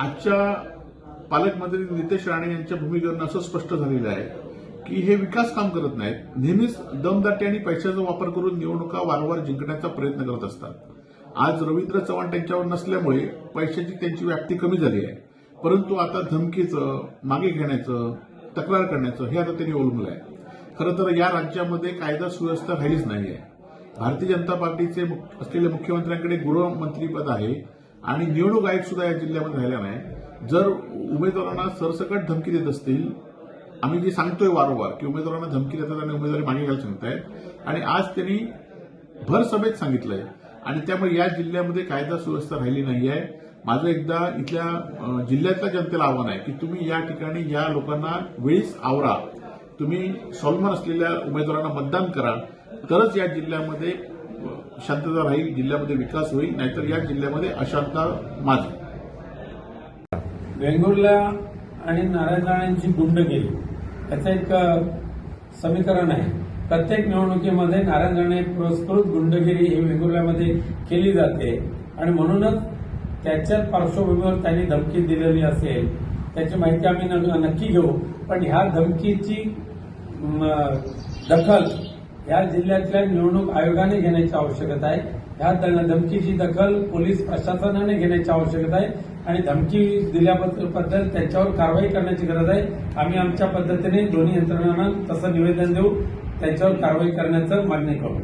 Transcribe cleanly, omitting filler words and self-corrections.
आजच्या पालकमंत्री नितेश राणे यांच्या भूमिकेवरून असं स्पष्ट झालेलं आहे की हे विकास काम करत नाहीत, नेहमीच दमदाटी आणि पैशाचा वापर करून निवडणुका वारंवार जिंकण्याचा प्रयत्न करत असतात. आज रवींद्र चव्हाण त्यांच्यावर नसल्यामुळे पैशाची त्यांची व्याप्ती कमी झाली आहे, परंतु आता धमकीचं, मागे घेण्याचं, तक्रार करण्याचं हे आता त्यांनी ओळखलं आहे. खरं तर या राज्यामध्ये कायदा सुव्यवस्था राहिलीच नाहीये. भारतीय जनता पार्टीचे असलेल्या मुख्यमंत्र्यांकडे गृहमंत्रीपद आहे आणि निवडणूक आयोग सुद्धा या जिल्ह्यामध्ये राहिला नाही. जर उमेदवारांना सरसकट धमकी देत असतील, आम्ही जे सांगतोय वारंवार की उमेदवारांना धमकी देतात आणि उमेदवारी मागे घ्यायला सांगतायत आणि आज त्यांनी भर सभेत सांगितलंय आणि त्यामुळे या जिल्ह्यामध्ये कायदा सुव्यवस्था राहिली नाहीये. माझं एकदा इथल्या जिल्ह्यातल्या जनतेला आव्हान आहे की तुम्ही या ठिकाणी या लोकांना वेळीच आवरा, तुम्ही स्वाभिमान असलेल्या उमेदवारांना मतदान करा, तरच या जिल्ह्यामध्ये शांतता राहील, जिल्ह्यामध्ये विकास होईल, नाहीतर या जिल्ह्यामध्ये अशांतता माजेल. वेंगुर्ला आणि नारायण राणेंची गुंडगिरी याचं एक समीकरण आहे. प्रत्येक निवडणुकीमध्ये नारायण राणे पुरस्कृत गुंडगिरी ही वेंगुर्ल्यामध्ये केली जाते आणि म्हणूनच त्याच्याच पार्श्वभूमीवर त्यांनी धमकी दिलेली असेल त्याची माहिती आम्ही नक्की घेऊ. पण ह्या धमकीची दखल या जिल्ह्यातल्या निवडणूक आयोगाने घेण्याची आवश्यकता आहे. ह्या धमकीची दखल पोलीस प्रशासनाने घेण्याची आवश्यकता आहे आणि धमकी दिल्याबद्दल त्यांच्यावर कारवाई करण्याची गरज आहे. आम्ही आमच्या पद्धतीने दोन्ही यंत्रणांना तसं निवेदन देऊ, त्यांच्यावर कारवाई करण्याचं मागणी करू.